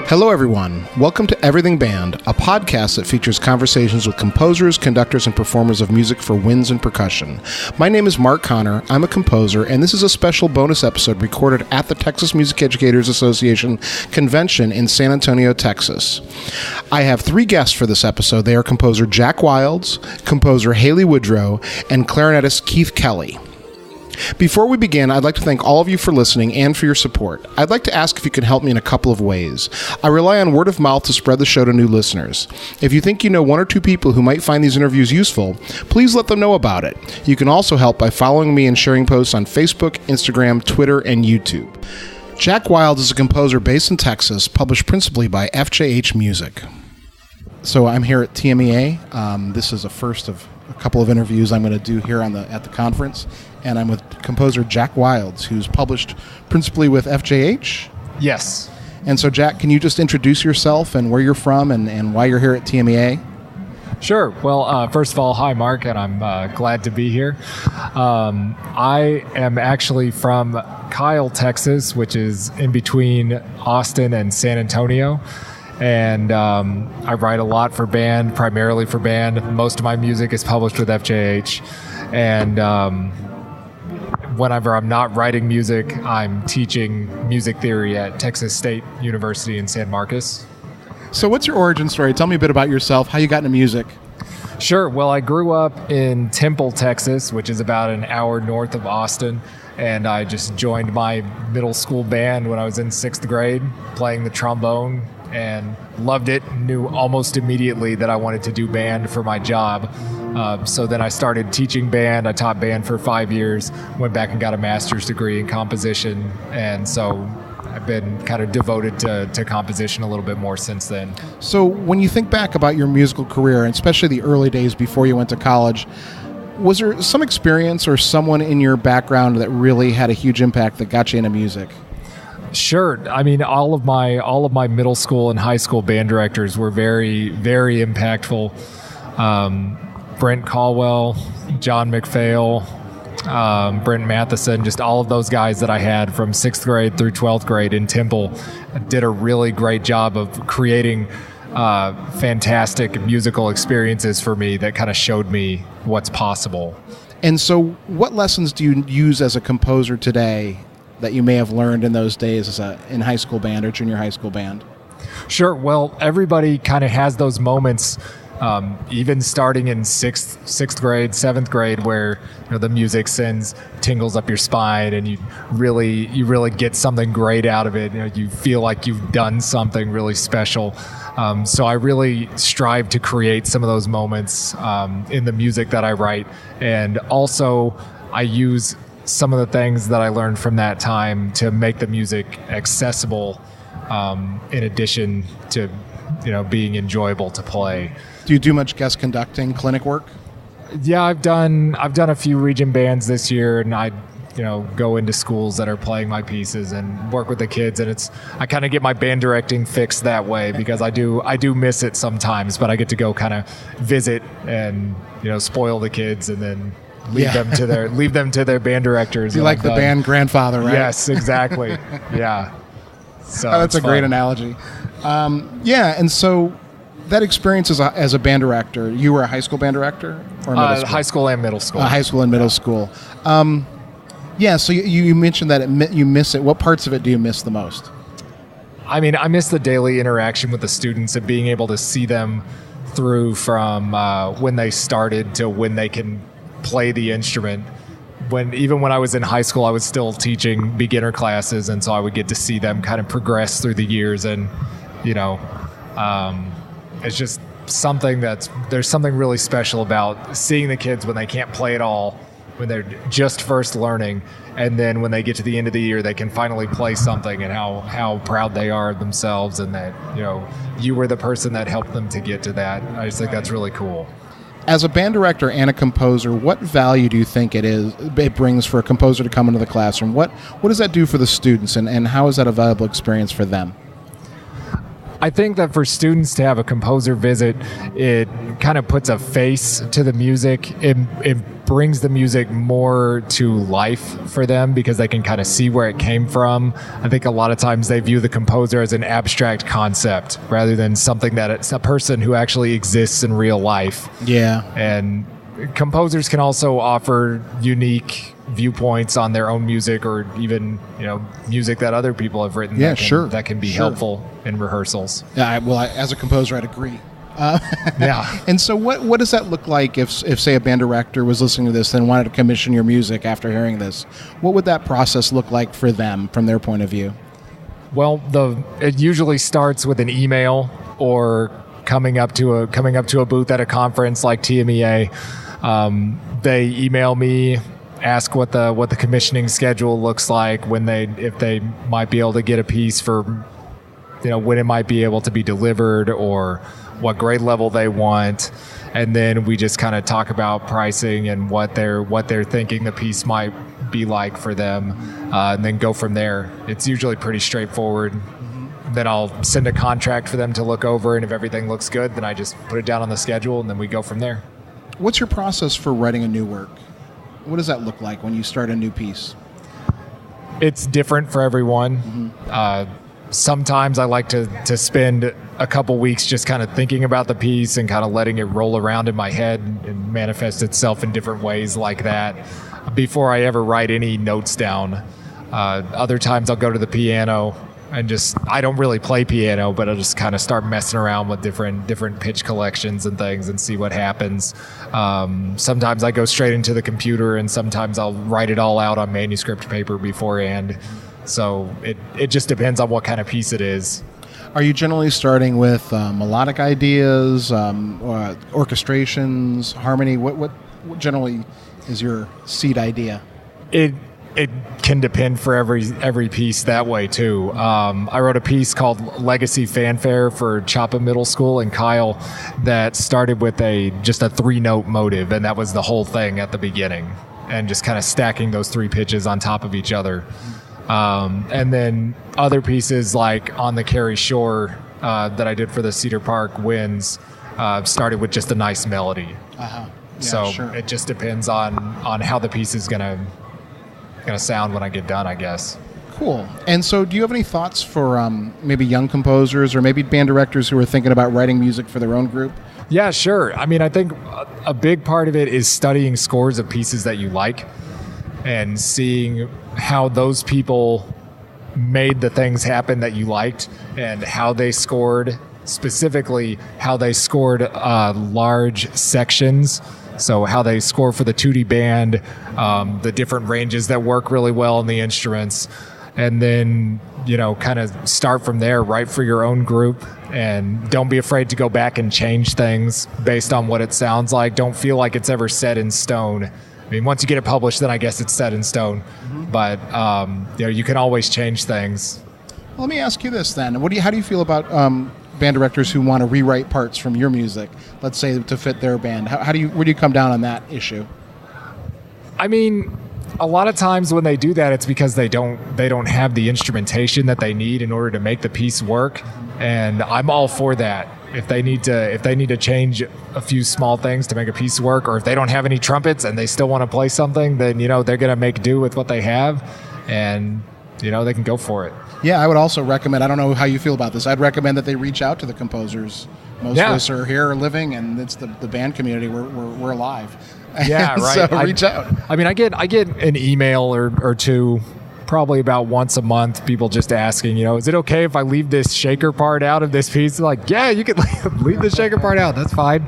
Hello, everyone. Welcome to Everything Band, a podcast that features conversations with composers, conductors, and performers of music for winds and percussion. My name is Mark Connor. I'm a composer, and this is a special bonus episode recorded at the Texas Music Educators Association convention in San Antonio, Texas. I have three guests for this episode. They are composer Jack Wilds, composer Haley Woodrow, and clarinetist Keith Kelly. Before we begin, I'd like to thank all of you for listening and for your support. I'd like to ask if you can help me in a couple of ways. I rely on word of mouth to spread the show to new listeners. If you think you know one or two people who might find these interviews useful, please let them know about it. You can also help by following me and sharing posts on Facebook, Instagram, Twitter, and YouTube. Jack Wilds is a composer based in Texas, published principally by FJH Music. So I'm here at TMEA. This is a first of a couple of interviews I'm going to do here at the conference. And I'm with composer Jack Wilds, who's published principally with FJH. Yes. And so, Jack, can you just introduce yourself and where you're from and why you're here at TMEA? Sure. Well, first of all, hi, Mark, and I'm glad to be here. I am actually from Kyle, Texas, which is in between Austin and San Antonio. And I write a lot for band, primarily for band. Most of my music is published with FJH. And whenever I'm not writing music, I'm teaching music theory at Texas State University in San Marcos. So what's your origin story? Tell me a bit about yourself, how you got into music. Sure. Well, I grew up in Temple, Texas, which is about an hour north of Austin. And I just joined my middle school band when I was in 6th grade, playing the trombone, and loved it. Knew almost immediately that I wanted to do band for my job. So then I started teaching band. I taught band for 5 years, went back and got a master's degree in composition. And so I've been kind of devoted to composition a little bit more since then. So when you think back about your musical career, and especially the early days before you went to college, was there some experience or someone in your background that really had a huge impact that got you into music? Sure. I mean, all of my middle school and high school band directors were very, very impactful. Brent Caldwell, John McPhail, Brent Matheson, just all of those guys that I had from 6th grade through 12th grade in Temple did a really great job of creating fantastic musical experiences for me that kind of showed me what's possible. And so what lessons do you use as a composer today that you may have learned in those days in high school band or junior high school band? Sure. Well, everybody kind of has those moments, even starting in sixth grade, 7th grade, where the music sends tingles up your spine, and you really get something great out of it. You feel like you've done something really special. So I really strive to create some of those moments in the music that I write, and also I use some of the things that I learned from that time to make the music accessible, in addition to being enjoyable to play. Do you do much guest conducting, clinic work? Yeah, I've done a few region bands this year, and I go into schools that are playing my pieces and work with the kids, and I kind of get my band directing fixed that way, because I do miss it sometimes, but I get to go kind of visit and spoil the kids and then leave them to their band directors. You like the band grandfather, right? Yes, exactly. Yeah. So that's a great analogy. And so that experience as a band director, you were a high school band director? Or middle school? High school and middle school. High school and middle school. So you mentioned that you miss it. What parts of it do you miss the most? I mean, I miss the daily interaction with the students and being able to see them through from when they started to when they can play the instrument. Even when I was in high school, I was still teaching beginner classes, and so I would get to see them kind of progress through the years. And it's just there's something really special about seeing the kids when they can't play at all, when they're just first learning, and then when they get to the end of the year, they can finally play something, and how proud they are of themselves, and that you were the person that helped them to get to that. I just think that's really cool. As a band director and a composer, what value do you think it brings for a composer to come into the classroom? What does that do for the students, and how is that a valuable experience for them? I think that for students to have a composer visit, it kind of puts a face to the music. It brings the music more to life for them because they can kind of see where it came from. I think a lot of times they view the composer as an abstract concept rather than something that it's a person who actually exists in real life. Yeah. And composers can also offer unique viewpoints on their own music, or even music that other people have written. That can be helpful in rehearsals. Yeah, as a composer, I'd agree. Yeah. And so what does that look like if say a band director was listening to this and wanted to commission your music after hearing this? What would that process look like for them from their point of view? Well, it usually starts with an email or coming up to a booth at a conference like TMEA. They email me, ask what the commissioning schedule looks like, if they might be able to get a piece for when it might be able to be delivered, or what grade level they want, and then we just kind of talk about pricing and what they're thinking the piece might be like for them, and then go from there. It's usually pretty straightforward. Then I'll send a contract for them to look over, and if everything looks good, then I just put it down on the schedule, and then we go from there. What's your process for writing a new work? What does that look like when you start a new piece? It's different for everyone. Sometimes I like to spend a couple weeks just kind of thinking about the piece and kind of letting it roll around in my head and manifest itself in different ways like that before I ever write any notes down. Other times I'll go to the piano and I don't really play piano, but I'll just kind of start messing around with different pitch collections and things and see what happens. Sometimes I go straight into the computer, and sometimes I'll write it all out on manuscript paper beforehand. So it just depends on what kind of piece it is. Are you generally starting with melodic ideas, orchestrations, harmony? What generally is your seed idea? It can depend for every piece that way too. I wrote a piece called Legacy Fanfare for Chapa Middle School in Kyle that started with just a 3-note motive, and that was the whole thing at the beginning, and just kind of stacking those 3 pitches on top of each other. And then other pieces like On the Kerry Shore that I did for the Cedar Park Winds started with just a nice melody. Yeah, so sure. It just depends on how the piece is gonna sound when I get done, I guess. Cool. And so do you have any thoughts for maybe young composers or maybe band directors who are thinking about writing music for their own group? Yeah, sure. I mean, I think a big part of it is studying scores of pieces that you like and seeing how those people made the things happen that you liked, and how they scored, specifically how they scored large sections. So how they score for the tutti band, the different ranges that work really well in the instruments, and then kind of start from there, write for your own group, and don't be afraid to go back and change things based on what it sounds like. Don't feel like it's ever set in stone. I mean, once you get it published, then I guess it's set in stone. Mm-hmm. But you can always change things. Well, let me ask you this then: how do you feel about band directors who want to rewrite parts from your music, let's say to fit their band? Where do you come down on that issue? I mean, a lot of times when they do that, it's because they don't have the instrumentation that they need in order to make the piece work, and I'm all for that. If they need to change a few small things to make a piece work, or if they don't have any trumpets and they still want to play something, then they're going to make do with what they have, and they can go for it. Yeah, I would also recommend, I don't know how you feel about this, I'd recommend that they reach out to the composers. Most of us are here living, and it's the band community. We're alive. Yeah, right. So reach out. I mean, I get an email or two probably about once a month, people just asking, is it okay if I leave this shaker part out of this piece? Like, yeah, you can leave the shaker part out. That's fine.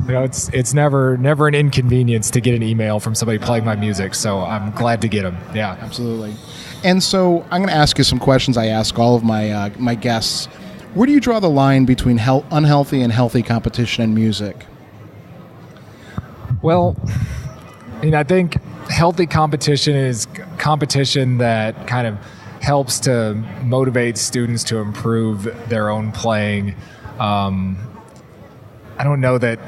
It's never an inconvenience to get an email from somebody playing my music. So I'm glad to get them. Yeah, absolutely. And so I'm going to ask you some questions I ask all of my guests. Where do you draw the line between unhealthy and healthy competition in music? Well, I think healthy competition is competition that kind of helps to motivate students to improve their own playing. I don't know that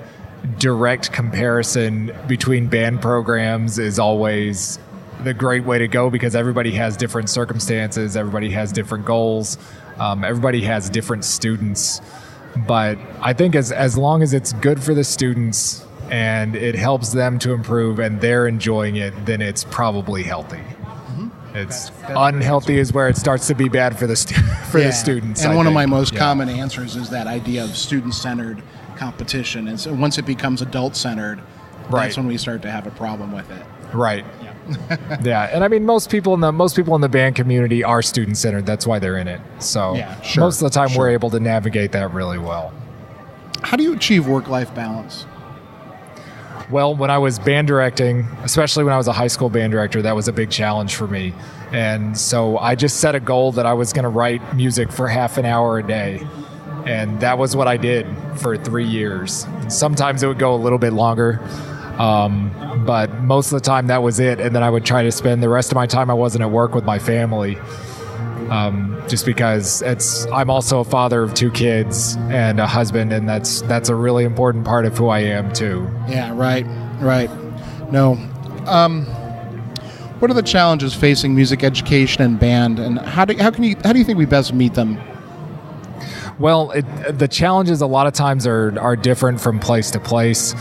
direct comparison between band programs is always the great way to go, because everybody has different circumstances, everybody has different goals, everybody has different students. But I think as long as it's good for the students and it helps them to improve and they're enjoying it, then it's probably healthy. It's unhealthy is where it starts to be bad for the students. And one of my most common answers is that idea of student-centered competition. And so once it becomes adult-centered, that's when we start to have a problem with it. Right. Yeah. Yeah. And I mean, most people in the band community are student-centered. That's why they're in it. So most of the time we're able to navigate that really well. How do you achieve work-life balance? Well, when I was band directing, especially when I was a high school band director, that was a big challenge for me. And so I just set a goal that I was going to write music for half an hour a day. And that was what I did for 3 years. Sometimes it would go a little bit longer, but most of the time that was it. And then I would try to spend the rest of my time I wasn't at work with my family. Just because I'm also a father of 2 kids and a husband, and that's a really important part of who I am too. Yeah, right. No. What are the challenges facing music education and band, and how do you think we best meet them? Well, the challenges a lot of times are different from place to place.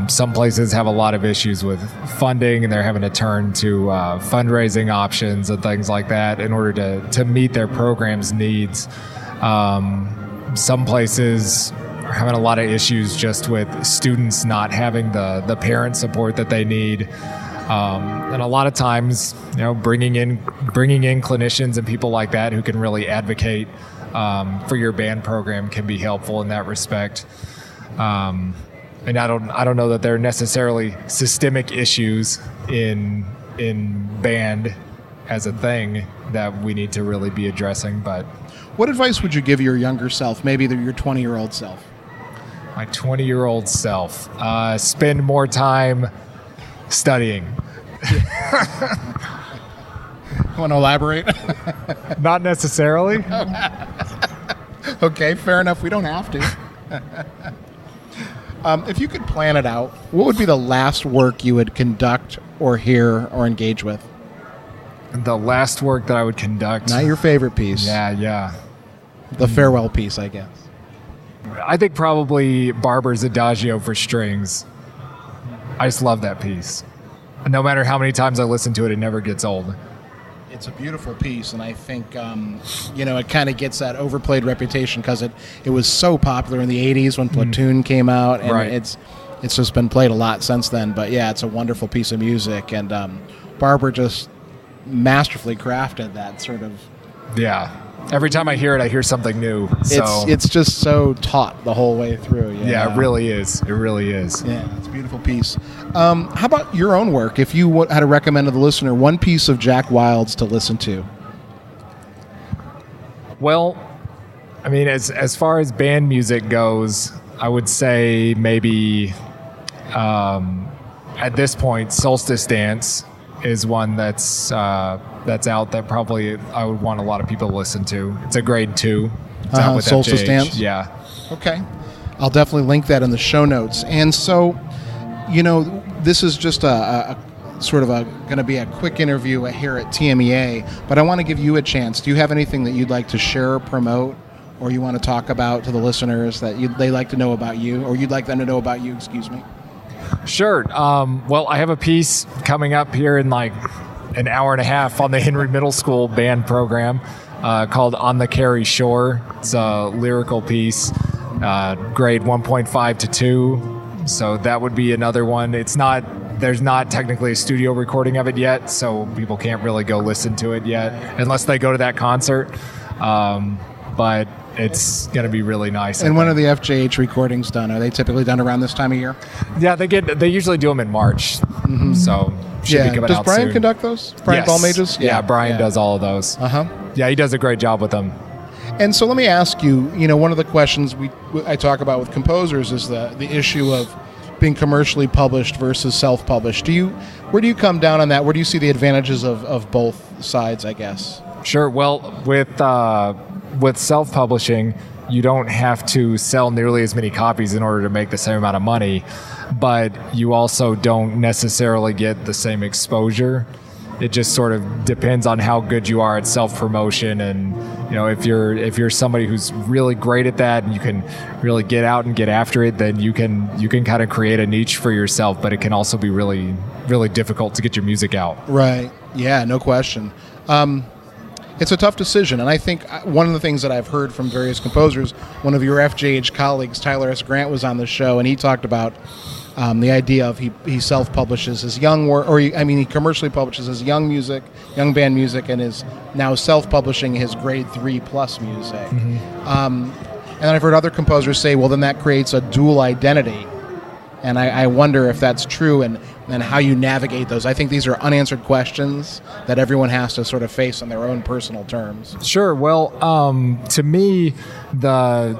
Some places have a lot of issues with funding, and they're having to turn to fundraising options and things like that in order to meet their program's needs. Some places are having a lot of issues just with students not having the parent support that they need. And a lot of times, bringing in clinicians and people like that who can really advocate for your band program can be helpful in that respect. And I don't know that there are necessarily systemic issues in band as a thing that we need to really be addressing. But what advice would you give your younger self, maybe your 20-year-old self? My 20-year-old self, spend more time studying. Want to elaborate? Not necessarily. Okay, fair enough. We don't have to. If you could plan it out, what would be the last work you would conduct or hear or engage with? The last work that I would conduct. Not your favorite piece. Yeah. The farewell piece, I guess. I think probably Barber's Adagio for strings. I just love that piece. No matter how many times I listen to it, it never gets old. It's a beautiful piece, and I think it kind of gets that overplayed reputation because it was so popular in the 80s when Platoon came out, and it's just been played a lot since then. But yeah, it's a wonderful piece of music, and Barber just masterfully crafted that sort of... Yeah. Every time I hear it, I hear something new. So it's just so taut the whole way through. Yeah, it really is. It really is. Yeah, it's a beautiful piece. How about your own work? If you had to recommend to the listener one piece of Jack Wild's to listen to. Well, I mean, as far as band music goes, I would say maybe at this point, Solstice Dance is one that's out that probably I would want a lot of people to listen to. It's a grade 2. It's out with Solstice FJH. Dance? Yeah. Okay. I'll definitely link that in the show notes. And so, this is just a sort of going to be a quick interview here at TMEA, but I want to give you a chance. Do you have anything that you'd like to share or promote, or you want to talk about to the listeners that they like to know about you, or you'd like them to know about you, excuse me? Sure. Well, I have a piece coming up here in like an hour and a half on the Henry Middle School band program called On the Kerry Shore. It's a lyrical piece, grade 1.5 to 2. So that would be another one. There's not technically a studio recording of it yet, so people can't really go listen to it yet unless they go to that concert. But it's going to be really nice. And when are the FJH recordings done? Are they typically done around this time of year? Yeah, they usually do them in March. Mm-hmm. So should be coming out soon. Does Brian conduct those? Brian Balmages? Yeah, Brian does all of those. Yeah, he does a great job with them. And so let me ask you, one of the questions I talk about with composers is the issue of being commercially published versus self-published. Where do you come down on that? Where do you see the advantages of both sides, I guess? Sure. Well, with self-publishing, you don't have to sell nearly as many copies in order to make the same amount of money, but you also don't necessarily get the same exposure. it just sort of depends on how good you are at self-promotion. And, if you're somebody who's really great at that and you can really get out and get after it, then you can kind of create a niche for yourself, but it can also be really, really difficult to get your music out. Right. Yeah, no question. It's a tough decision, and I think one of the things that I've heard from various composers, one of your FJH colleagues, Tyler S. Grant, was on the show, and he talked about the idea of he self-publishes his young work, he commercially publishes his young band music, and is now self-publishing his grade 3 plus music. And then I've heard other composers say, well, then that creates a dual identity. And I wonder if that's true and how you navigate those. I think these are unanswered questions that everyone has to sort of face on their own personal terms. Sure. Well, to me, the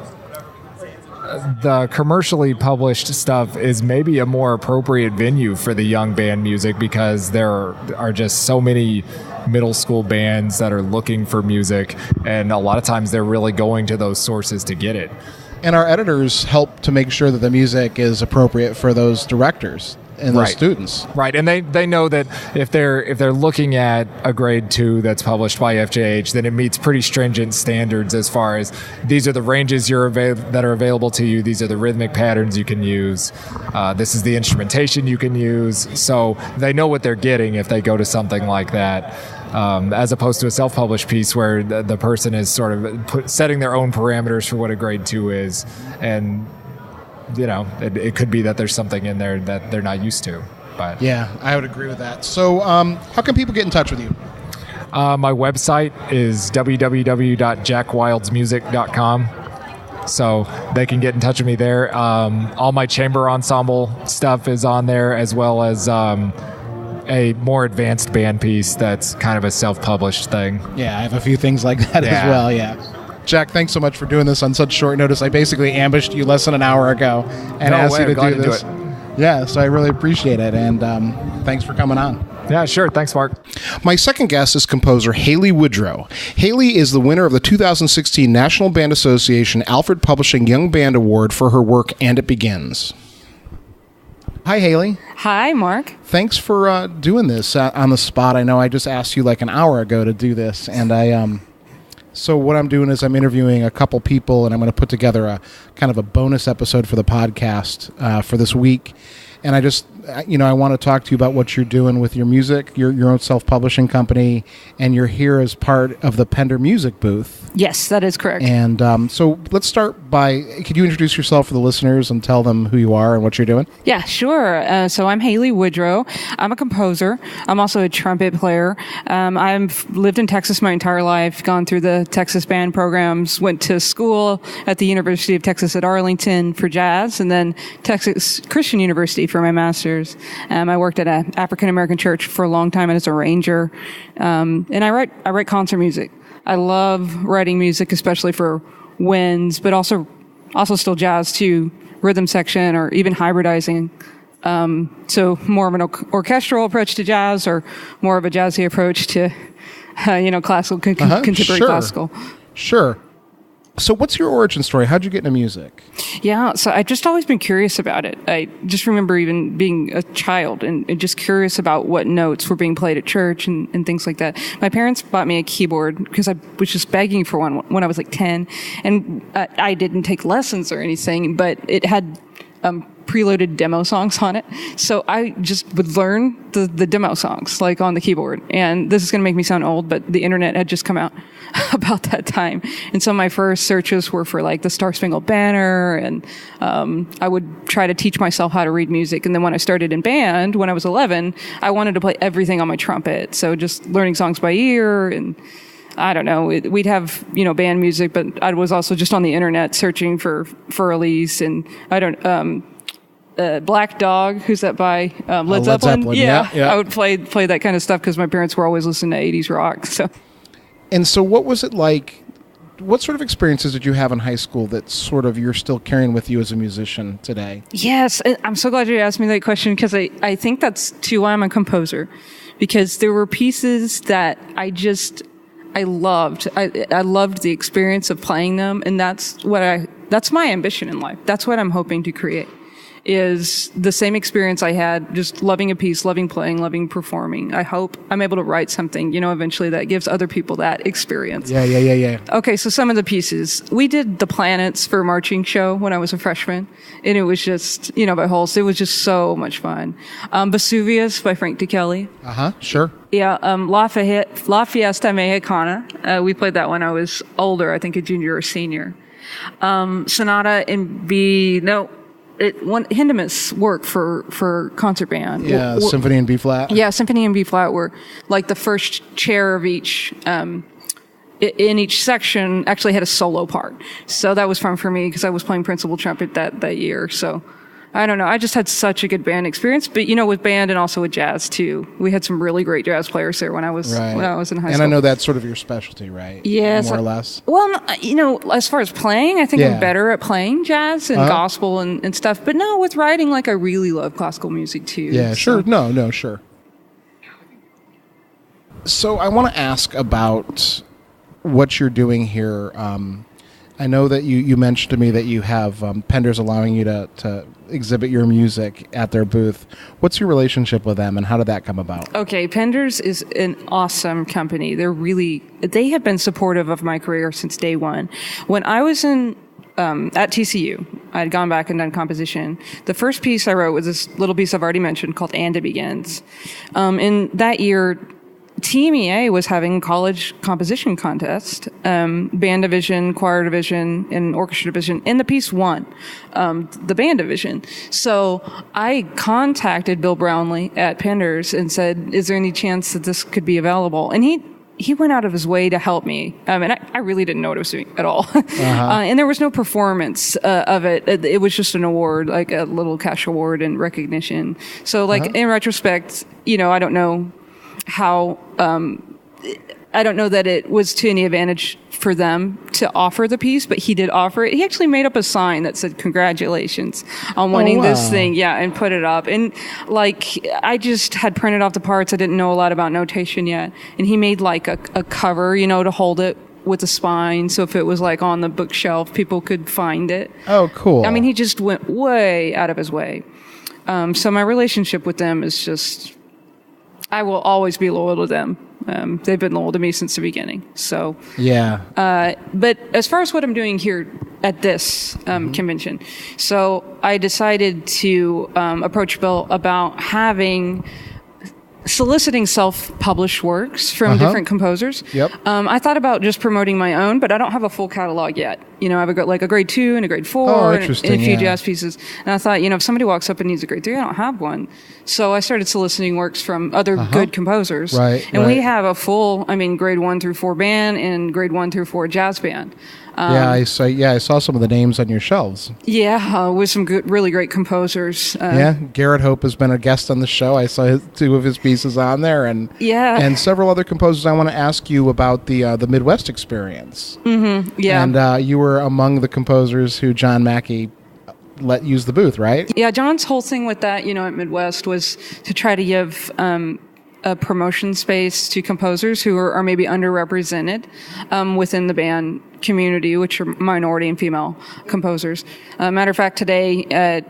commercially published stuff is maybe a more appropriate venue for the young band music, because there are just so many middle school bands that are looking for music, and a lot of times they're really going to those sources to get it. And our editors help to make sure that the music is appropriate for those directors and those students. Right, and they know that if they're looking at a grade 2 that's published by FJH, then it meets pretty stringent standards as far as these are the ranges that are available to you, these are the rhythmic patterns you can use, this is the instrumentation you can use. So they know what they're getting if they go to something like that. As opposed to a self-published piece where the person is sort of setting their own parameters for what a grade 2 is, and it could be that there's something in there that they're not used to. But yeah, I would agree with that. So how can people get in touch with you? My website is www.jackwildsmusic.com. So they can get in touch with me there. All my chamber ensemble stuff is on there, as well as a more advanced band piece that's kind of a self-published thing. Yeah, I have a few things like that as well, yeah. Jack, thanks so much for doing this on such short notice. I basically ambushed you less than an hour ago and asked you to do this. Yeah, so I really appreciate it, and thanks for coming on. Yeah, sure. Thanks, Mark. My second guest is composer Haley Woodrow. Haley is the winner of the 2016 National Band Association Alfred Publishing Young Band Award for her work And It Begins. Hi, Haley. Hi, Mark. Thanks for doing this on the spot. I know I just asked you like an hour ago to do this, and so what I'm doing is I'm interviewing a couple people, and I'm going to put together a kind of a bonus episode for the podcast for this week. And I just, I want to talk to you about what you're doing with your music, your own self-publishing company, and you're here as part of the Pender Music booth. Yes, that is correct. And so let's start by, could you introduce yourself for the listeners and tell them who you are and what you're doing? Yeah, sure. So I'm Haley Woodrow. I'm a composer. I'm also a trumpet player. I've lived in Texas my entire life, gone through the Texas band programs, went to school at the University of Texas at Arlington for jazz, and then Texas Christian University for my master's. I worked at an African-American church for a long time as a ranger. And I write concert music. I love writing music, especially for winds, but also still jazz too, rhythm section, or even hybridizing. So more of an orchestral approach to jazz, or more of a jazzy approach to, classical, contemporary classical. Sure. So what's your origin story? How'd you get into music? Yeah, so I've just always been curious about it. I just remember even being a child and just curious about what notes were being played at church and things like that. My parents bought me a keyboard because I was just begging for one when I was like 10. And I didn't take lessons or anything, but it had preloaded demo songs on it. So I just would learn the demo songs like on the keyboard. And this is going to make me sound old, but the internet had just come out about that time. And so my first searches were for like the Star Spangled Banner, and I would try to teach myself how to read music. And then when I started in band, when I was 11, I wanted to play everything on my trumpet. So just learning songs by ear, and I don't know, we'd have, band music, but I was also just on the internet searching for release, and Black Dog, who's that by Led Zeppelin? Yeah. I would play that kind of stuff because my parents were always listening to 80s rock. So. And so what was it like? What sort of experiences did you have in high school that sort of you're still carrying with you as a musician today? Yes, I'm so glad you asked me that question, because I think that's too why I'm a composer, because there were pieces that I loved. I loved the experience of playing them, and that's my ambition in life. That's what I'm hoping to create. is the same experience I had, just loving a piece, loving playing, loving performing. I hope I'm able to write something, eventually that gives other people that experience. Yeah. Okay, so some of the pieces. We did the planets for a marching show when I was a freshman, and it was just, by Holst, it was just so much fun. Vesuvius by Frank DeKelly. Sure. Yeah, La Fiesta Mexicana. We played that when I was older, I think a junior or senior. Sonata in B, Hindemith's work for concert band. Yeah, Symphony in B flat. Yeah, Symphony in B flat were like the first chair of each, in each section actually had a solo part. So that was fun for me because I was playing principal trumpet that year. So I don't know. I just had such a good band experience, but with band and also with jazz too. We had some really great jazz players there when I was in high school. And I know that's sort of your specialty, right? Yeah, more or less. Well, as far as playing, I think I'm better at playing jazz and gospel and stuff. But no, with writing, I really love classical music too. Yeah, sure. No, sure. So I want to ask about what you're doing here. I know that you mentioned to me that you have Penders allowing you to exhibit your music at their booth. What's your relationship with them, and how did that come about? Okay, Penders is an awesome company. They have been supportive of my career since day one. When I was at TCU, I had gone back and done composition. The first piece I wrote was this little piece I've already mentioned called And It Begins. In that year, TMEA was having college composition contest, band division, choir division, and orchestra division, and the piece won the band division. So I contacted Bill Brownlee at Penders and said, is there any chance that this could be available? And he went out of his way to help me. And I really didn't know what I was doing at all. And there was no performance of it. It was just an award, like a little cash award and recognition. So in retrospect, I don't know how I don't know that it was to any advantage for them to offer the piece, but he did offer it. He actually made up a sign that said congratulations on winning this thing, and put it up. And I just had printed off the parts. I didn't know a lot about notation yet, and he made a cover, to hold it with a spine, so if it was on the bookshelf, people could find it. Oh, cool. I mean, he just went way out of his way. So my relationship with them is just, I will always be loyal to them. They've been loyal to me since the beginning. So yeah. But as far as what I'm doing here at this convention, so I decided to approach Bill about soliciting self-published works from different composers. Yep. I thought about just promoting my own, but I don't have a full catalog yet. I have a grade 2 and a grade 4 and a few jazz pieces. And I thought, if somebody walks up and needs a grade 3, I don't have one. So I started soliciting works from other good composers. Right. We have a full, grade 1 through 4 band and grade 1 through 4 jazz band. I saw some of the names on your shelves. Yeah, with some really great composers. Garrett Hope has been a guest on the show. I saw 2 of his pieces on there, and several other composers. I want to ask you about the Midwest experience. Mm-hmm. Yeah, and you were among the composers who John Mackey let use the booth, right? Yeah, John's whole thing with that, at Midwest was to try to give a promotion space to composers who are maybe underrepresented within the band community, which are minority and female composers. Matter of fact, today,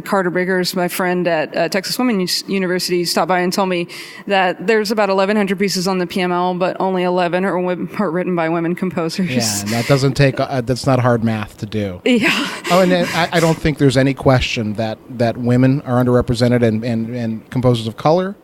Carter Biggers, my friend at Texas Women's University, stopped by and told me that there's about 1,100 pieces on the PML, but only 11 are written by women composers. Yeah, and that doesn't take, that's not hard math to do. Yeah. Oh, and I don't think there's any question that women are underrepresented and composers of color.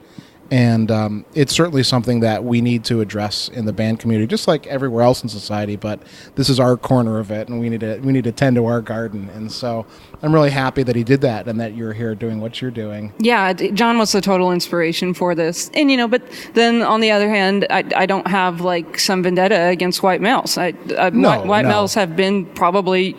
And it's certainly something that we need to address in the band community, just like everywhere else in society. But this is our corner of it, and we need to tend to our garden. And so I'm really happy that he did that, and that you're here doing what you're doing. Yeah, John was the total inspiration for this. And but then on the other hand, I don't have some vendetta against white males. White males have been probably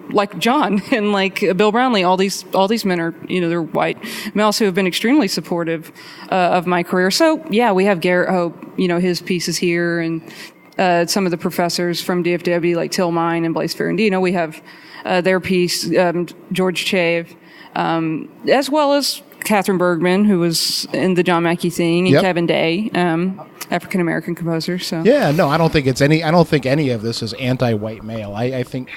like John and like Bill Brownlee. All these men are they're white males who have been extremely supportive of my career. So yeah, we have Garrett Hope, his pieces here, and some of the professors from DFW like Till Mine and Blaise Ferrandino. We have their piece, George Chave, as well as Catherine Bergman, who was in the John Mackey thing, and Kevin Day, African American composer. So yeah, no, I don't think any of this is anti-white male. I think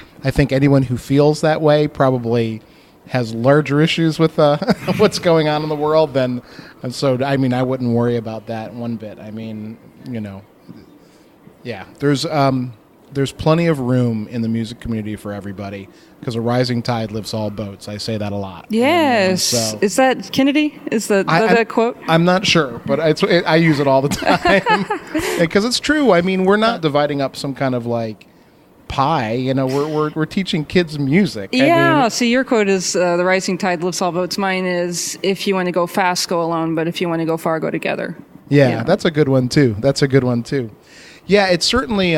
anyone who feels that way probably has larger issues with what's going on in the world, then, and so I mean, I wouldn't worry about that one bit. I mean, yeah, there's plenty of room in the music community for everybody because a rising tide lifts all boats. I say that a lot. Yes, so, is that Kennedy? Is that quote? I I'm not sure, but I use it all the time because it's true. I mean, we're not dividing up some kind of like pie. We're teaching kids music. Yeah. I mean, see, your quote is the rising tide lifts all boats. Mine is if you want to go fast, go alone, but if you want to go far, go together. Yeah, that's a good one too. Yeah, it's certainly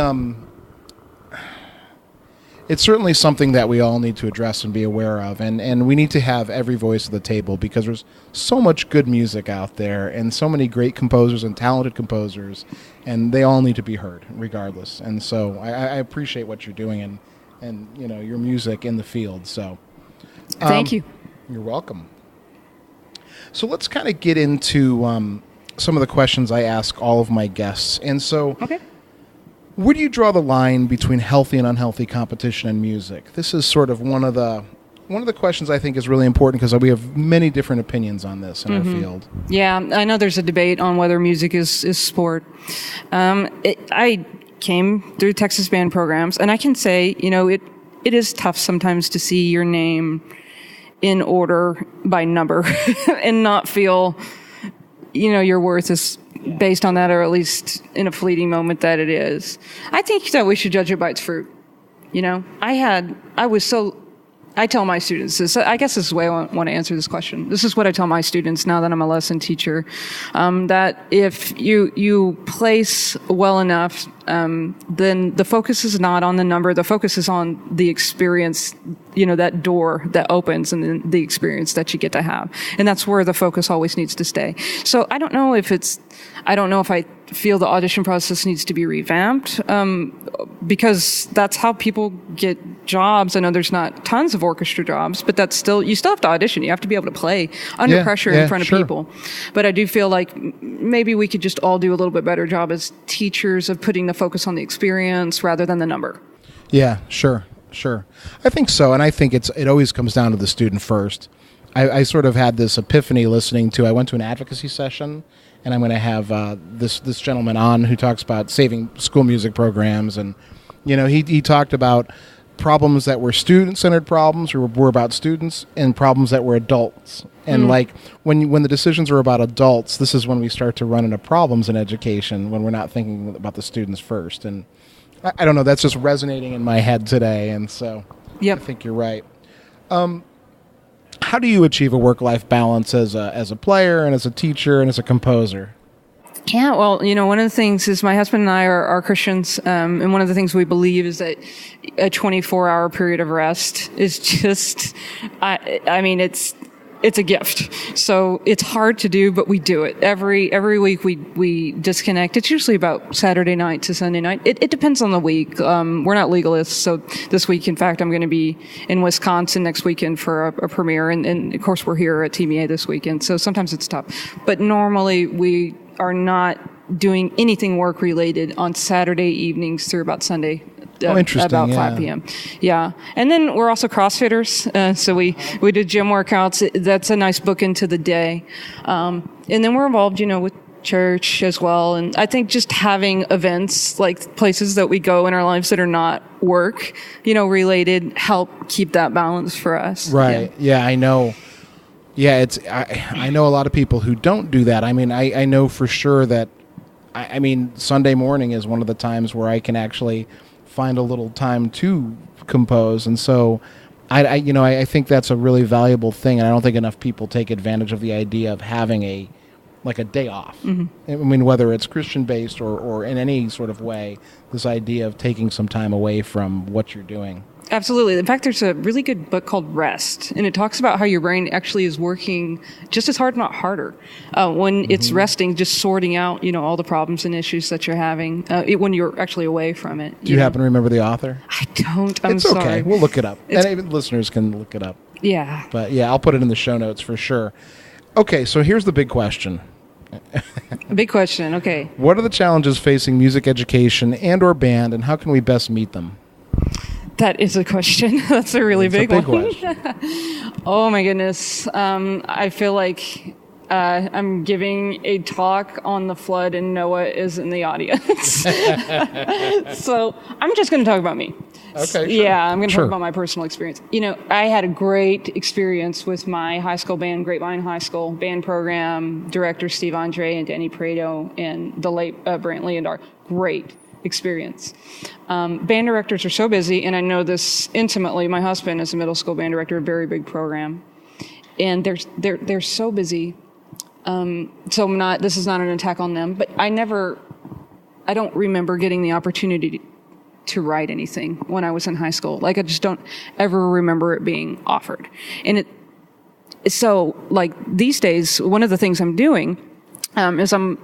something that we all need to address and be aware of, and we need to have every voice at the table because there's so much good music out there and so many great composers and talented composers, and they all need to be heard regardless. And so I appreciate what you're doing and your music in the field. So thank you. You're welcome. So let's kind of get into some of the questions I ask all of my guests. And so okay. Where do you draw the line between healthy and unhealthy competition in music? This is sort of one of the questions I think is really important because we have many different opinions on this in our field. Yeah, I know there's a debate on whether music is sport. I came through Texas band programs, and I can say, it is tough sometimes to see your name in order by number and not feel, your worth is based on that, or at least in a fleeting moment that it is. I think that we should judge it by its fruit. I tell my students this. I guess this is the way I want to answer this question. This is what I tell my students now that I'm a lesson teacher, that if you place well enough, then the focus is not on the number. The focus is on the experience, that door that opens and then the experience that you get to have. And that's where the focus always needs to stay. So I don't know if I feel the audition process needs to be revamped, because that's how people get jobs. I know there's not tons of orchestra jobs, but you still have to audition. You have to be able to play under pressure in front of people. But I do feel like maybe we could just all do a little bit better job as teachers of putting the focus on the experience rather than the number. Yeah, sure. I think so, and I think it always comes down to the student first. I sort of had this epiphany I went to an advocacy session, and I'm going to have this gentleman on who talks about saving school music programs, and he talked about problems that were student-centered problems, or were about students, and problems that were adults. And like when the decisions are about adults, this is when we start to run into problems in education, when we're not thinking about the students first. And I don't know, that's just resonating in my head today, and so I think you're right. How do you achieve a work-life balance as a player and as a teacher and as a composer? Yeah, well, one of the things is my husband and I are Christians, and one of the things we believe is that a 24-hour period of rest is just, it's a gift. So it's hard to do, but we do it. Every week we disconnect. It's usually about Saturday night to Sunday night. It depends on the week. We're not legalists, so this week, in fact, I'm going to be in Wisconsin next weekend for a premiere, and of course we're here at TMEA this weekend, so sometimes it's tough. But normally we are not doing anything work related on Saturday evenings through about Sunday. About 5 p.m. Yeah. And then we're also CrossFitters. So we do gym workouts. That's a nice book into the day. And then we're involved, with church as well. And I think just having events, like places that we go in our lives that are not work, related, help keep that balance for us. Right. Yeah, I know. Yeah, I know a lot of people who don't do that. I mean, I know for sure that, Sunday morning is one of the times where I can actually find a little time to compose, and so I think that's a really valuable thing, and I don't think enough people take advantage of the idea of having a day off. Whether it's Christian based or in any sort of way, this idea of taking some time away from what you're doing. Absolutely. In fact, there's a really good book called Rest, and it talks about how your brain actually is working just as hard, not harder, when it's resting, just sorting out, all the problems and issues that you're having when you're actually away from it. Do you happen to remember the author? I don't. I'm it's sorry. Okay. We'll look it up. And even listeners can look it up. Yeah. But yeah, I'll put it in the show notes for sure. Okay, so here's the big question. Big question. Okay. What are the challenges facing music education and or band, and how can we best meet them? That is a question. That's a really big one. Question. Oh my goodness. I feel like I'm giving a talk on the flood and Noah is in the audience. So I'm just going to talk about me. Okay, sure. Yeah, I'm going to talk about my personal experience. I had a great experience with my high school band, Grapevine High School band program, director Steve Andre and Danny Prado and the late Brant Leondar. Great experience. Band directors are so busy, and I know this intimately. My husband is a middle school band director, a very big program, and they're so busy. So this is not an attack on them, but I don't remember getting the opportunity to write anything when I was in high school. Like, I just don't ever remember it being offered. And so like these days, one of the things I'm doing is I'm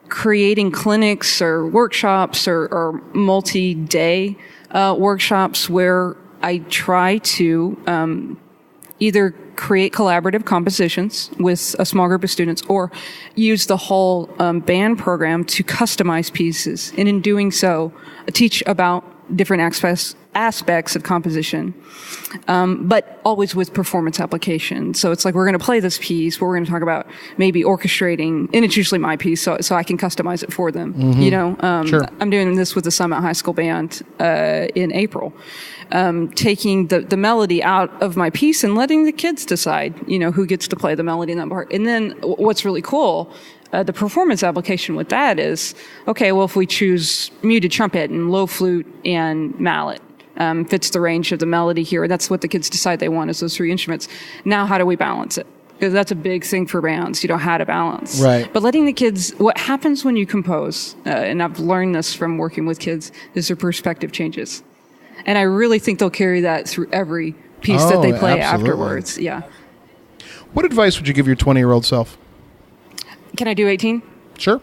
creating clinics or workshops or multi-day workshops where I try to either create collaborative compositions with a small group of students or use the whole band program to customize pieces. And in doing so, teach about different aspects of composition, but always with performance application. So it's like, we're going to play this piece, we're going to talk about maybe orchestrating, and it's usually my piece, so I can customize it for them. Sure. I'm doing this with the Summit High School Band in April. Taking the melody out of my piece and letting the kids decide, who gets to play the melody in that part. And then what's really cool, the performance application with that is, okay, well, if we choose muted trumpet and low flute and mallet, fits the range of the melody here. That's what the kids decide they want, is those three instruments. Now, how do we balance it? Because that's a big thing for bands, how to balance. Right. But letting the kids, what happens when you compose, and I've learned this from working with kids, is their perspective changes. And I really think they'll carry that through every piece that they play afterwards. Yeah. What advice would you give your 20-year-old self? Can I do 18? Sure.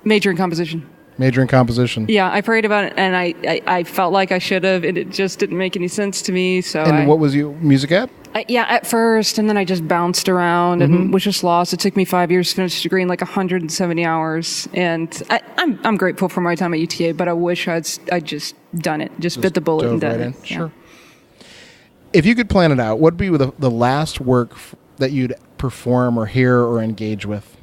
Major in composition. Major in composition. Yeah, I prayed about it, and I felt like I should have, and it just didn't make any sense to me. So. What was your music at? At first, and then I just bounced around and was just lost. It took me 5 years to finish the degree in like 170 hours, and I'm grateful for my time at UTA, but I wish I'd just done it, just bit the bullet and done it. Sure. If you could plan it out, what would be the last work that you'd perform or hear or engage with?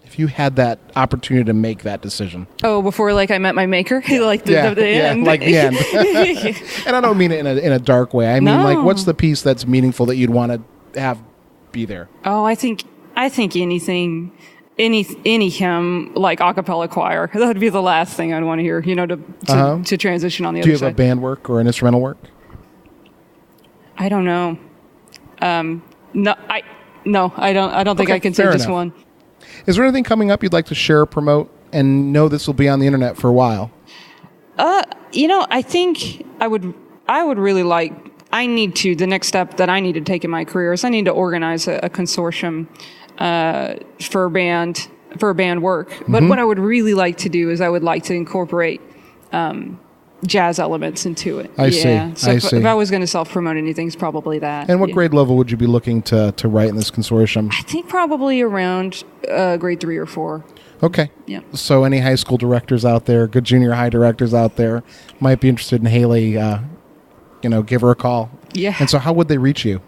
If you had that opportunity to make that decision. Oh, before I met my maker? Like the end? Like the end. And I don't mean it in a dark way. I mean, what's the piece that's meaningful that you'd want to have be there? Oh, I think anything, any hymn, like a cappella choir. That would be the last thing I'd want to hear, to transition on the other side. Do you have a band work or an instrumental work? I don't know. No, I don't think I can say just one. Is there anything coming up you'd like to share or promote and know this will be on the internet for a while? I think I would really like, the next step that I need to take in my career is I need to organize a consortium for band work. But what I would really like to do is I would like to incorporate jazz elements into it. I see. So if I was going to self-promote anything, it's probably that. And what grade level would you be looking to write in this consortium? I think probably around grade 3 or 4. Okay. Yeah. So any high school directors out there, good junior high directors out there, might be interested in Haley, give her a call. Yeah. And so how would they reach you?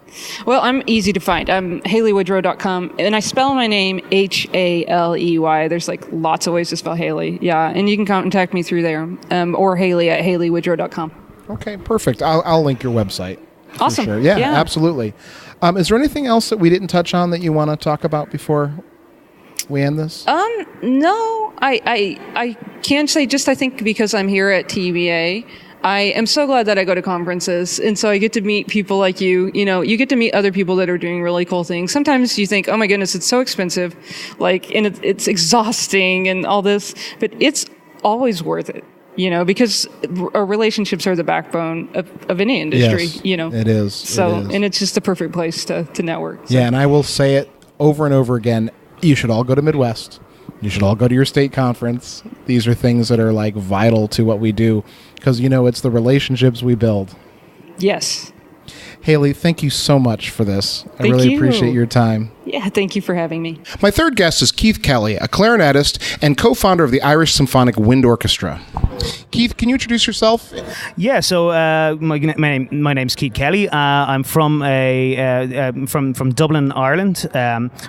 Well, I'm easy to find. I'm HaleyWoodrow.com, and I spell my name Haley. There's lots of ways to spell Haley. Yeah, and you can contact me through there, or Haley at HaleyWoodrow.com. Okay, perfect. I'll link your website. Awesome. Sure. Yeah, absolutely. Is there anything else that we didn't touch on that you want to talk about before we end this? No, I can't say, just I think because I'm here at TMEA, I am so glad that I go to conferences, and so I get to meet people like you. You get to meet other people that are doing really cool things. Sometimes you think, oh my goodness, it's so expensive, and it's exhausting and all this, but it's always worth it, because our relationships are the backbone of any industry, Yes, it is. So, and it's just the perfect place to network. So. Yeah, and I will say it over and over again, you should all go to Midwest. You should all go to your state conference. These are things that are vital to what we do because, it's the relationships we build. Yes. Haley, thank you so much for this. I Thank really you. appreciate your time. Yeah, thank you for having me. My third guest is Keith Kelly, a clarinetist and co-founder of the Irish Symphonic Wind Orchestra. Keith, can you introduce yourself? Yeah, so my name's Keith Kelly. I'm from from Dublin, Ireland,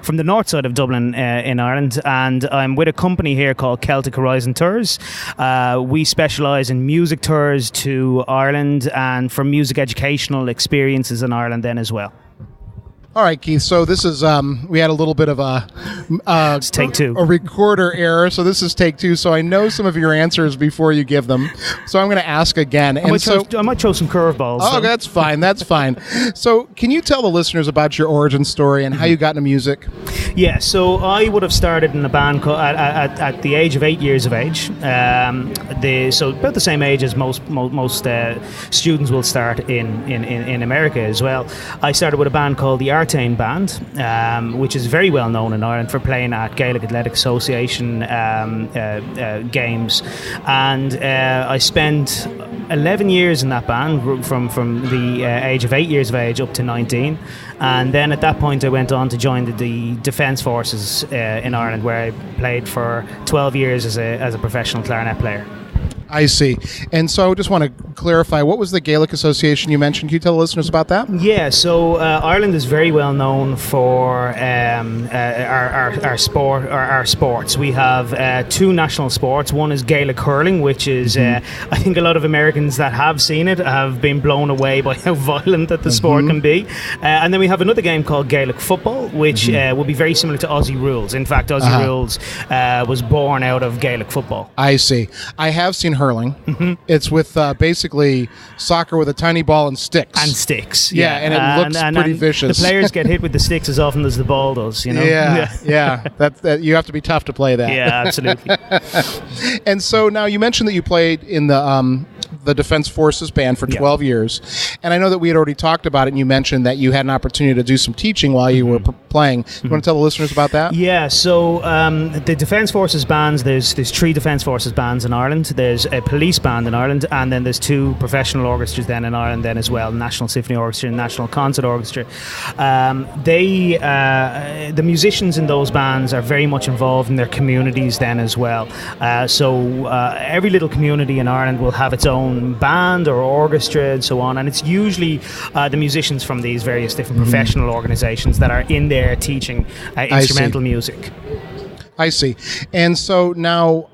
from the north side of Dublin in Ireland, and I'm with a company here called Celtic Horizon Tours. We specialise in music tours to Ireland and for music educational experiences in Ireland then as well. All right, Keith. So this is we had a little bit of It's take two. a recorder error. So this is take two. So I know some of your answers before you give them. So I'm going to ask again. I might throw some curveballs. Oh, that's fine. That's fine. So can you tell the listeners about your origin story and how you got into music? Yeah. So I would have started in a band at the age of 8 years of age. So about the same age as most students will start in America as well. I started with a band called the Artane band, which is very well known in Ireland for playing at Gaelic Athletic Association games, and I spent 11 years in that band from the age of 8 years of age up to 19, and then at that point I went on to join the Defence Forces in Ireland, where I played for 12 years as a professional clarinet player. I see. And so I just want to clarify, what was the Gaelic Association you mentioned? Can you tell the listeners about that? Yeah, so Ireland is very well known for our sports. We have two national sports. One is Gaelic hurling, which is, I think a lot of Americans that have seen it have been blown away by how violent that the sport can be. And then we have another game called Gaelic football, which will be very similar to Aussie rules. In fact, Aussie rules was born out of Gaelic football. I see. I have seen hurling. It's with basically soccer with a tiny ball and sticks. Yeah, and it looks pretty vicious. The players get hit with the sticks as often as the ball does, you know? Yeah. That you have to be tough to play that. Yeah, absolutely. And so now you mentioned that you played in the Defense Forces band for 12 years. And I know that we had already talked about it, and you mentioned that you had an opportunity to do some teaching while you were playing. You want to tell the listeners about that? Yeah, so the Defence Forces bands, there's three Defence Forces bands in Ireland. There's a police band in Ireland, and then there's two professional orchestras then in Ireland then as well, National Symphony Orchestra and National Concert Orchestra. The musicians in those bands are very much involved in their communities then as well. So every little community in Ireland will have its own band or orchestra and so on, and it's usually the musicians from these various different professional organisations that are in there teaching instrumental music. I see. And so now,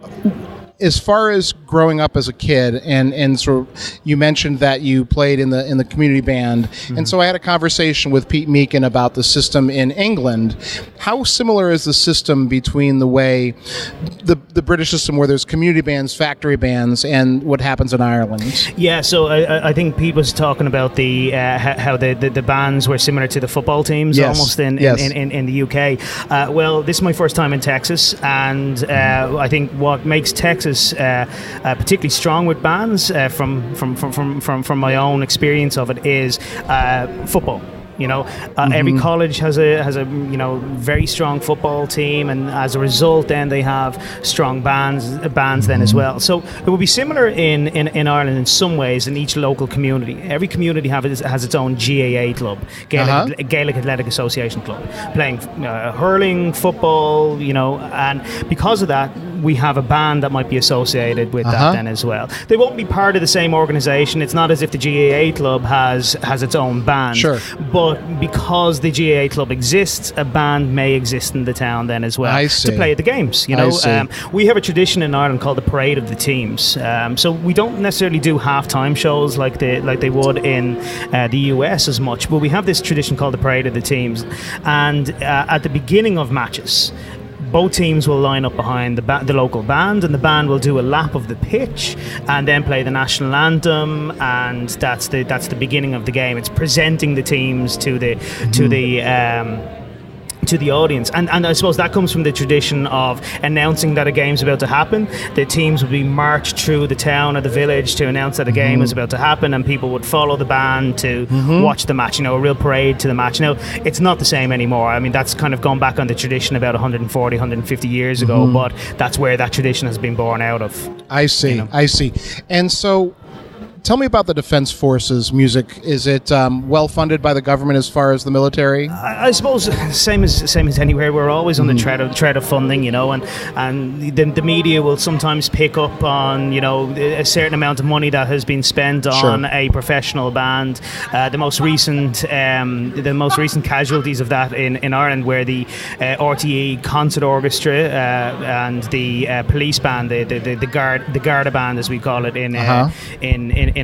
as far as growing up as a kid, and sort of, you mentioned that you played in the community band, and so I had a conversation with Pete Meakin about the system in England. How similar is the system between the way the British system, where there's community bands, factory bands, and what happens in Ireland? Yeah, so I think Pete was talking about the how the bands were similar to the football teams almost in the UK. Well, this is my first time in Texas, and I think what makes Texas particularly strong with bands from my own experience of it is football. You know, every college has a very strong football team, and as a result, then they have strong bands then as well. So it will be similar in Ireland in some ways in each local community. Every community has its own GAA club, Gaelic Athletic Association club, playing hurling, football, and because of that, we have a band that might be associated with that then as well. They won't be part of the same organisation. It's not as if the GAA club has its own band. Sure. But because the GAA club exists, a band may exist in the town then as well to play at the games. We have a tradition in Ireland called the Parade of the Teams. So we don't necessarily do halftime shows like they would in the US as much, but we have this tradition called the Parade of the Teams. And at the beginning of matches, both teams will line up behind the local band, and the band will do a lap of the pitch and then play the national anthem, and that's the beginning of the game. It's presenting the teams to the audience, and I suppose that comes from the tradition of announcing that a game's about to happen. The teams would be marched through the town or the village to announce that a game is about to happen, and people would follow the band to watch the match, a real parade to the match. Now, it's not the same anymore. I mean, that's kind of gone back on the tradition about 140, 150 years ago, but that's where that tradition has been born out of. I see. I see. And so tell me about the Defense Forces music. Is it well funded by the government as far as the military? I suppose same as anywhere. We're always on the tread of funding, and the media will sometimes pick up on a certain amount of money that has been spent on a professional band. The most recent casualties of that in Ireland were the RTE Concert Orchestra and the police band, the Garda band, as we call it in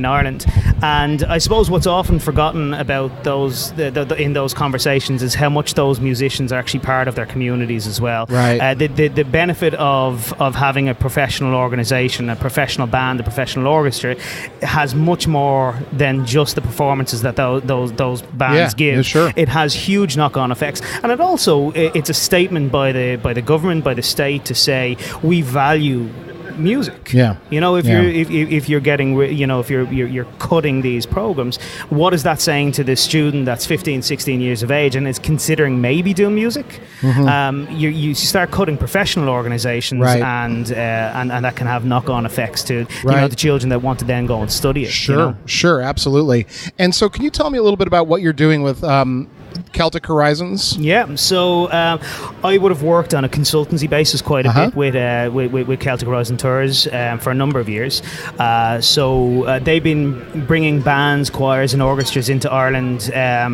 Ireland. And I suppose what's often forgotten about those in those conversations is how much those musicians are actually part of their communities as well. Right. The benefit of having a professional organisation, a professional band, a professional orchestra has much more than just the performances that those bands give. Yeah, sure. It has huge knock-on effects, and it's a statement by the government, by the state, to say we value music. If you're getting, if you're cutting these programs, what is that saying to the student that's 15, 16 years of age and is considering maybe doing music? You start cutting professional organizations, and that can have knock-on effects to the children that want to then go and study it. Sure, absolutely. And so can you tell me a little bit about what you're doing with Celtic Horizons? Yeah, so I would have worked on a consultancy basis quite a bit with Celtic Horizon Tours for a number of years. So they've been bringing bands, choirs and orchestras into Ireland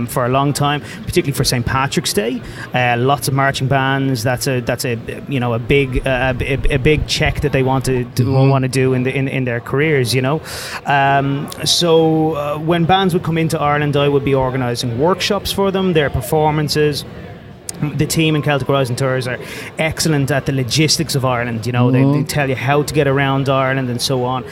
for a long time, particularly for St. Patrick's Day. Lots of marching bands. That's a big check that they want to do in their careers. So when bands would come into Ireland, I would be organising workshops for them, their performances. The team in Celtic Horizon Tours are excellent at the logistics of Ireland. They tell you how to get around Ireland and so on.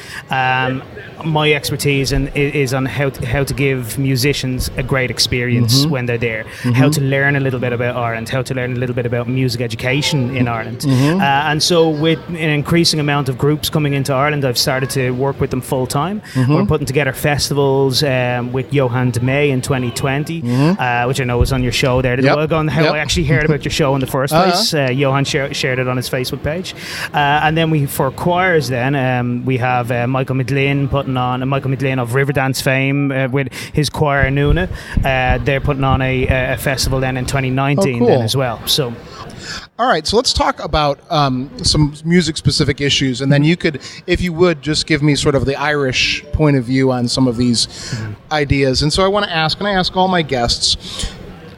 My expertise is on how to give musicians a great experience when they're there, how to learn a little bit about Ireland, how to learn a little bit about music education in Ireland. And so with an increasing amount of groups coming into Ireland, I've started to work with them full time. We're putting together festivals with Johan de May in 2020, which I know was on your show there. I actually heard about your show in the first place. Johan shared it on his Facebook page. And then for choirs then, we have Michael McGlynn of Riverdance fame with his choir Nuna. They're putting on a festival then in 2019 then as well. So all right, so let's talk about some music-specific issues, and then you could, if you would, just give me sort of the Irish point of view on some of these ideas. And so I want to ask, and I ask all my guests,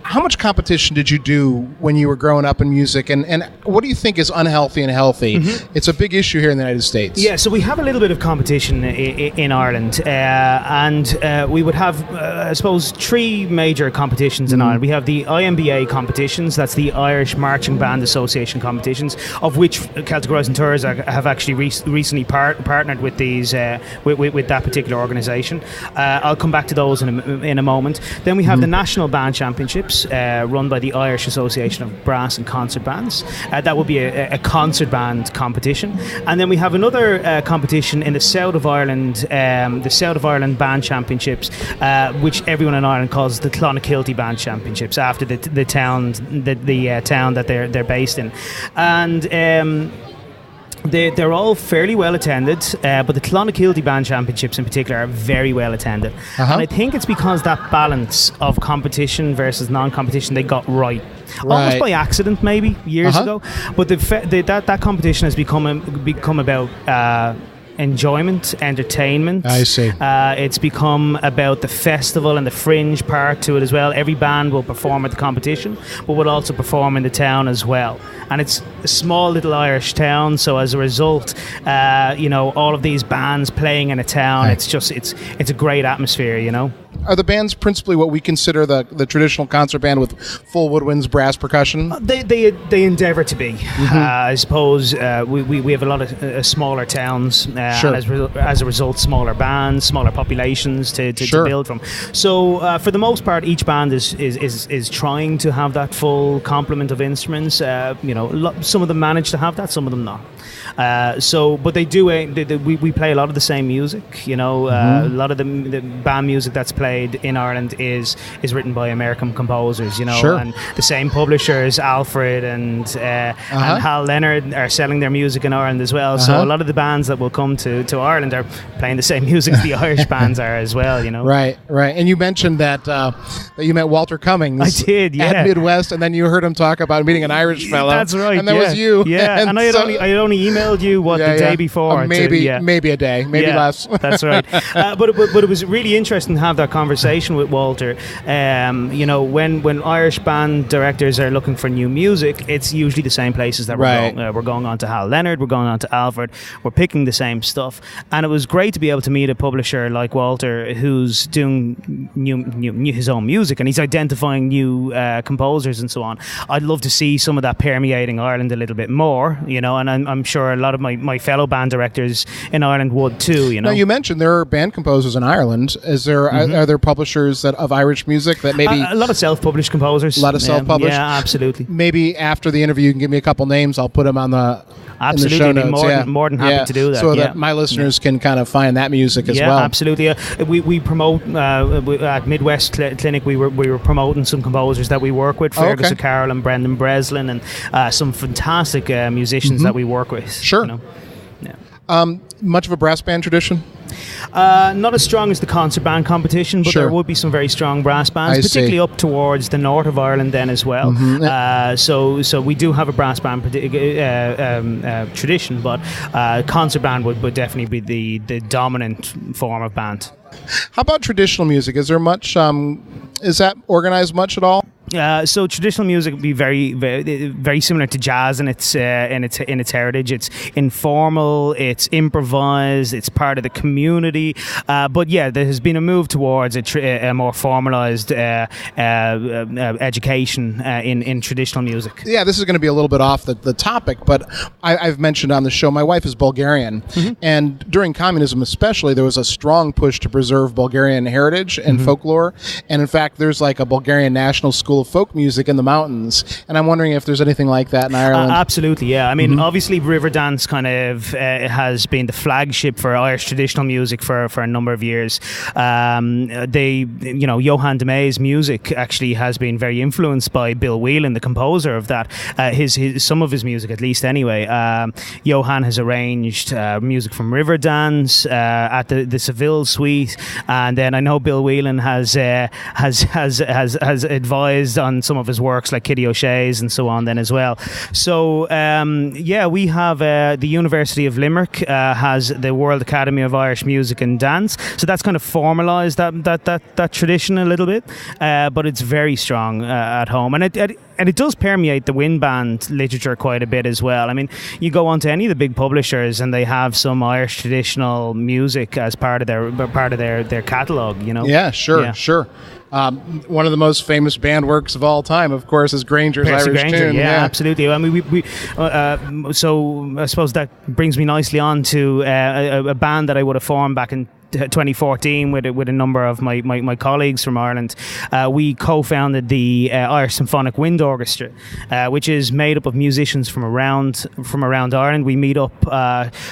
how much competition did you do when you were growing up in music, and what do you think is unhealthy and healthy? It's a big issue here in the United States. Yeah, so we have a little bit of competition in Ireland, and we would have, I suppose, three major competitions in Ireland. We have the IMBA competitions, that's the Irish Marching Band Association competitions, of which Celtic Horizon Tours have actually recently partnered with these with that particular organisation. I'll come back to those in a moment. Then we have the National Band Championships, run by the Irish Association of Brass and Concert Bands. That would be a concert band competition. And then we have another competition in the South of Ireland, the South of Ireland Band Championships, which everyone in Ireland calls the Clonakilty Band Championships, after the town that they're based in. And they're all fairly well attended, but the Clonakilty Band Championships in particular are very well attended. And I think it's because that balance of competition versus non-competition they got right. Almost by accident maybe years ago. But that competition has become about enjoyment, entertainment. I see. It's become about the festival and the fringe part to it as well. Every band will perform at the competition, but will also perform in the town as well. And it's a small little Irish town, so as a result, all of these bands playing in a town, it's a great atmosphere, Are the bands principally what we consider the traditional concert band with full woodwinds, brass, percussion? They endeavour to be. I suppose we have a lot of smaller towns, and as a result, smaller bands, smaller populations to build from. So for the most part, each band is trying to have that full complement of instruments. Some of them manage to have that, some of them not. But they do. We play a lot of the same music. A lot of the band music that's played in Ireland is written by American composers. Sure. And the same publishers, Alfred and Hal Leonard, are selling their music in Ireland as well. So a lot of the bands that will come to Ireland are playing the same music as the Irish bands are as well. Right. And you mentioned that you met Walter Cummings. I did, yeah. At Midwest, and then you heard him talk about meeting an Irish fellow. That's right. And that was you. Yeah. And I had only emailed you the day before. Maybe a day, maybe less. That's right. But it was really interesting to have that conversation with Walter. When Irish band directors are looking for new music, it's usually the same places that we're going. We're going on to Hal Leonard, we're going on to Alfred, we're picking the same stuff. And it was great to be able to meet a publisher like Walter who's doing new his own music, and he's identifying new composers and so on. I'd love to see some of that permeating Ireland a little bit more, and I'm sure a lot of my fellow band directors in Ireland would too. Now, you mentioned there are band composers in Ireland. Is there are there publishers of Irish music that maybe a lot of self-published composers? A lot of self-published. Yeah, absolutely. Maybe after the interview, you can give me a couple names. I'll put them on the. Absolutely, in the show notes. More than happy to do that. So that my listeners can kind of find that music as well. Yeah, absolutely. We promote at Midwest Clinic. We were promoting some composers that we work with, Fergus O'Carroll and Brendan Breslin, and some fantastic musicians that we work with. Sure. Much of a brass band tradition? Not as strong as the concert band competition, but there would be some very strong brass bands, particularly up towards the north of Ireland then as well. So we do have a brass band tradition, but concert band would definitely be the dominant form of band. How about traditional music? Is there much? Is that organized much at all? So traditional music would be very, very, very similar to jazz in its heritage. It's informal, it's improvised, it's part of the community. But yeah, there has been a move towards a more formalized education in traditional music. Yeah, this is going to be a little bit off the topic, but I've mentioned on the show my wife is Bulgarian, and during communism especially, there was a strong push to preserve Bulgarian heritage and folklore. And in fact, there's like a Bulgarian national school of folk music in the mountains, and I'm wondering if there's anything like that in Ireland. Absolutely, yeah. I mean, obviously Riverdance kind of has been the flagship for Irish traditional music for a number of years. Johann de Meij's music actually has been very influenced by Bill Whelan, the composer of that. Some of his music, at least anyway. Johann has arranged music from Riverdance at the Seville Suite, and then I know Bill Whelan has advised on some of his works like Kitty O'Shea's and so on then as well. So we have the University of Limerick has the World Academy of Irish Music and Dance, so that's kind of formalised that tradition a little bit, but it's very strong at home, and it does permeate the wind band literature quite a bit as well. I mean, you go on to any of the big publishers and they have some Irish traditional music as part of their catalogue. Yeah, sure. One of the most famous band works of all time, of course, is Grainger's Irish Tune. Yeah, absolutely. I mean, so I suppose that brings me nicely on to a band that I would have formed back in 2014 with a number of my colleagues from Ireland. We co-founded the Irish Symphonic Wind Orchestra, which is made up of musicians from around Ireland. We meet up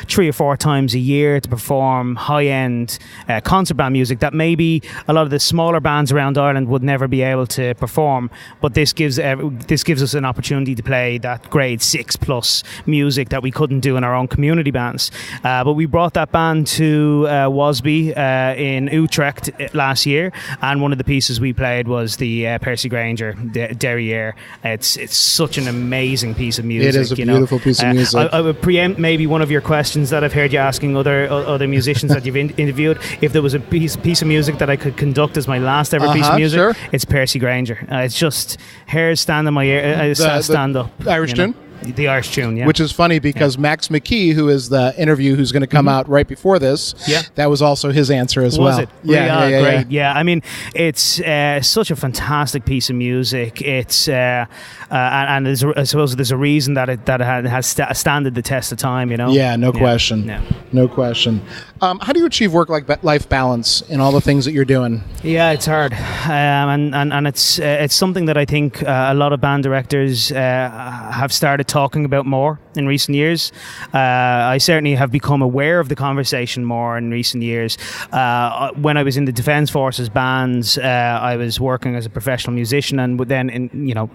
3 or 4 times a year to perform high-end concert band music that maybe a lot of the smaller bands around Ireland would never be able to perform. But this gives us an opportunity to play that grade 6+ music that we couldn't do in our own community bands. But we brought that band to Wasby in Utrecht last year, and one of the pieces we played was the Percy Grainger Derry Air. It's such an amazing piece of music. It is a beautiful piece of music. I would preempt maybe one of your questions that I've heard you asking other musicians that you've interviewed. If there was a piece of music that I could conduct as my last ever piece of music, it's Percy Grainger. It's just hairs stand on my ear, stand up. Irish tune? The Irish tune, yeah. Which is funny because Max McKee, who is the interview who's going to come out right before this, that was also his answer as well. Was it? Great. Yeah, I mean, it's such a fantastic piece of music. It's and I suppose there's a reason that it has standed the test of time. Yeah, no question. Yeah. No question. How do you achieve work-life balance in all the things that you're doing? Yeah, it's hard, and it's something that I think a lot of band directors have started talking about more in recent years. I certainly have become aware of the conversation more in recent years. When I was in the Defence Forces bands, I was working as a professional musician, and then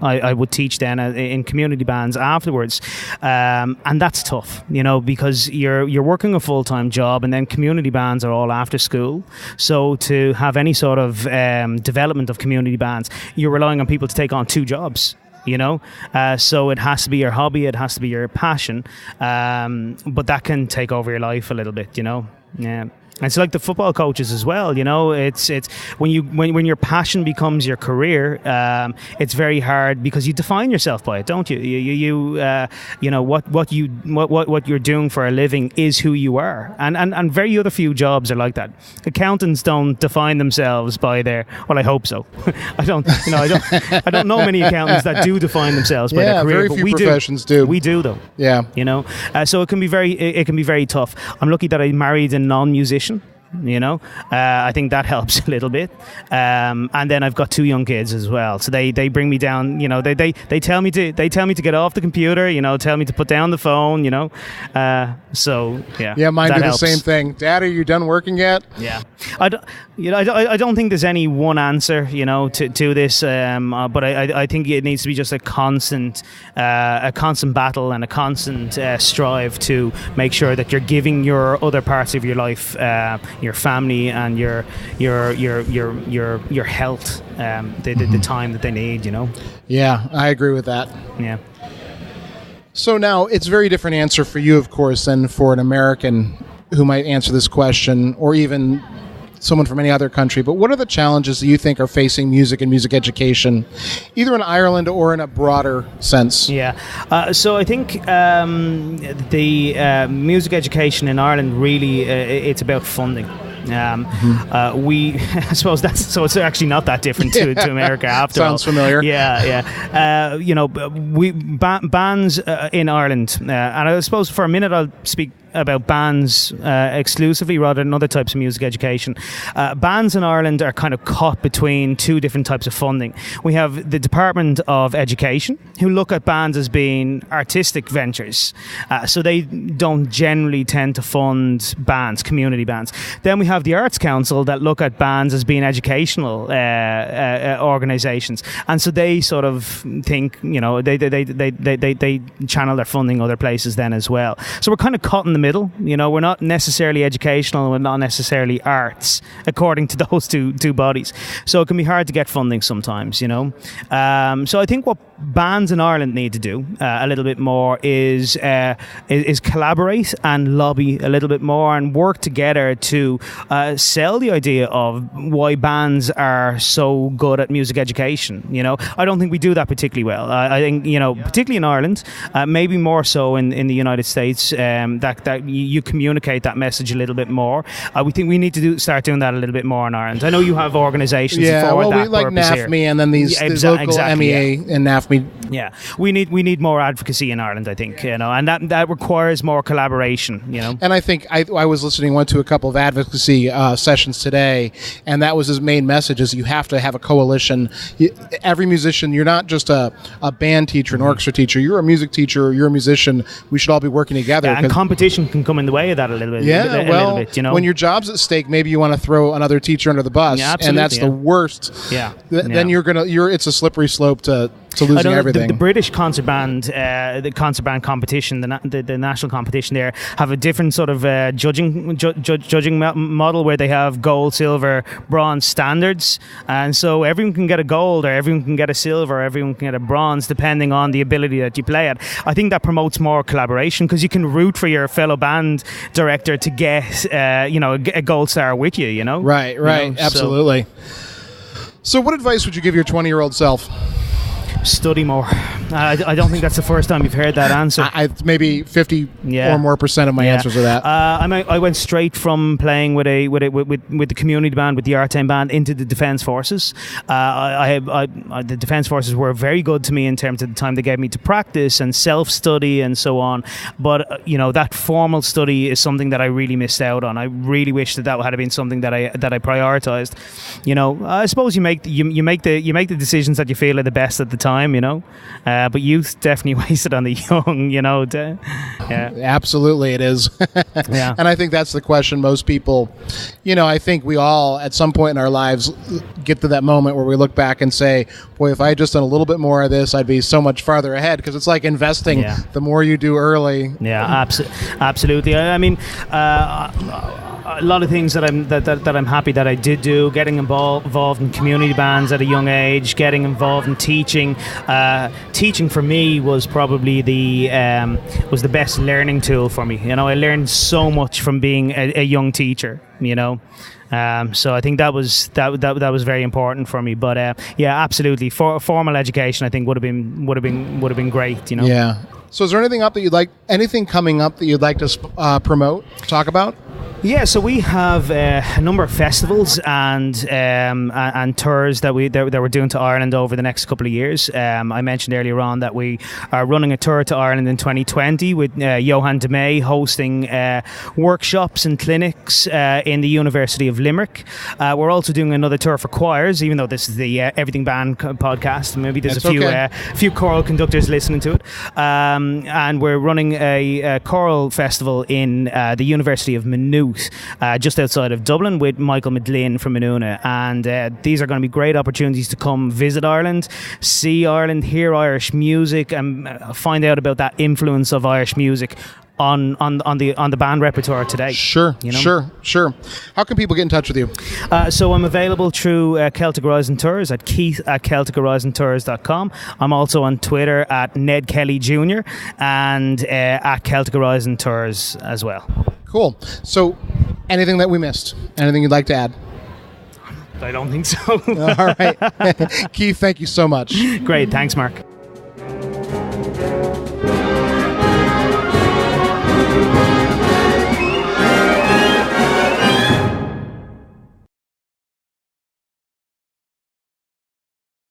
I would teach then in community bands afterwards, and that's tough, because you're working a full-time job, and then community bands are all after school. So to have any sort of development of community bands, you're relying on people to take on 2 jobs. So it has to be your hobby, it has to be your passion, but that can take over your life a little bit, yeah. And it's like the football coaches as well, it's when your passion becomes your career, it's very hard because you define yourself by it, don't you? What you're doing for a living is who you are, and very other few jobs are like that. Accountants don't define themselves by their, well, I hope so. I don't know many accountants that do define themselves by their career. Very few professions do. We do though. Yeah. So it can be very tough. I'm lucky that I married a non-musician. I think that helps a little bit, and then I've got 2 young kids as well, so they bring me down. They tell me to get off the computer. Tell me to put down the phone. So yeah. Yeah, mine do helps. the same thing. Dad, are you done working yet? Yeah, I don't think there's any one answer, to this. But I think it needs to be just a constant battle and a constant strive to make sure that you're giving your other parts of your life, your family and your health, the time that they need. Yeah, I agree with that. Yeah. So now it's a very different answer for you, of course, than for an American who might answer this question, or even someone from any other country. But what are the challenges that you think are facing music and music education, either in Ireland or in a broader sense? Yeah. So I think the music education in Ireland really it's about funding. I suppose it's actually not that different to America after all. Sounds familiar. Yeah. Bands in Ireland, and I suppose for a minute I'll speak about bands exclusively rather than other types of music education. Bands in Ireland are kind of caught between 2 different types of funding. We have the Department of Education, who look at bands as being artistic ventures, so they don't generally tend to fund bands, community bands. Then we have the Arts Council that look at bands as being educational organisations, and so they sort of think, they channel their funding other places then as well. So we're kind of caught in the middle. We're not necessarily educational, we're not necessarily arts, according to those two bodies. So it can be hard to get funding sometimes. So I think what bands in Ireland need to do a little bit more is collaborate and lobby a little bit more and work together to sell the idea of why bands are so good at music education. I don't think we do that particularly well. I think particularly in Ireland, maybe more so in the United States, that you communicate that message a little bit more. We think we need to start doing that a little bit more in Ireland. I know you have organisations for that we like NAFME here. And then these local MEA and NAFME. Yeah, we need more advocacy in Ireland, I think, and that requires more collaboration, And I think I was went to a couple of advocacy sessions today, and that was his main message: is you have to have a coalition. Every musician, you're not just a band teacher, an orchestra teacher. You're a music teacher. You're a musician. We should all be working together. Yeah, and competition can come in the way of that a little bit. Yeah, little bit, when your job's at stake, maybe you want to throw another teacher under the bus, and that's the worst. Yeah, then it's a slippery slope to losing everything. The British concert band, the concert band competition, the national competition there, have a different sort of judging model where they have gold, silver, bronze standards, and so everyone can get a gold, or everyone can get a silver, or everyone can get a bronze, depending on the ability that you play at. I think that promotes more collaboration because you can root for your fellow band director to get a gold star with you. Right, absolutely. So what advice would you give your 20-year-old self? Study more. I don't think that's the first time you've heard that answer. Maybe 50 or more percent of my answers are that. I went straight from playing with the community band, with the Artane band, into the Defence Forces. The Defence Forces were very good to me in terms of the time they gave me to practice and self-study and so on. But that formal study is something that I really missed out on. I really wish that had been something that I prioritised. I suppose you make the decisions that you feel are the best at the time. time, but youth definitely wasted on the young, Yeah. Absolutely it is. Yeah. And I think that's the question most people, I think we all at some point in our lives get to that moment where we look back and say, boy, if I had just done a little bit more of this, I'd be so much farther ahead, because it's like investing. Yeah. The more you do early. Yeah, absolutely. I mean, a lot of things that I'm happy that I did do, getting involved in community bands at a young age, getting involved in teaching. Teaching for me was probably the best learning tool for me. I learned so much from being a young teacher. So I think that was very important for me. But yeah, absolutely, formal education I think would have been great. Yeah. So is there anything coming up that you'd like to promote, talk about? Yeah, so we have a number of festivals and tours that we're doing to Ireland over the next couple of years. I mentioned earlier on that we are running a tour to Ireland in 2020 with Johan de May hosting workshops and clinics in the University of Limerick. We're also doing another tour for choirs, even though this is the Everything Band podcast. Maybe there's a few choral conductors listening to it. And we're running a choral festival in the University of Maynooth, just outside of Dublin, with Michael McGlynn from Maynooth. And these are going to be great opportunities to come visit Ireland, see Ireland, hear Irish music, and find out about that influence of Irish music on the band repertoire today. Sure. How can people get in touch with you? So I'm available through Celtic Horizon Tours at keith@celtichorizontours.com. I'm also on Twitter at Ned Kelly Jr. and at Celtic Horizon Tours as well. Cool. So anything that we missed? Anything you'd like to add? I don't think so. All right. Keith, thank you so much. Great. Thanks, Mark.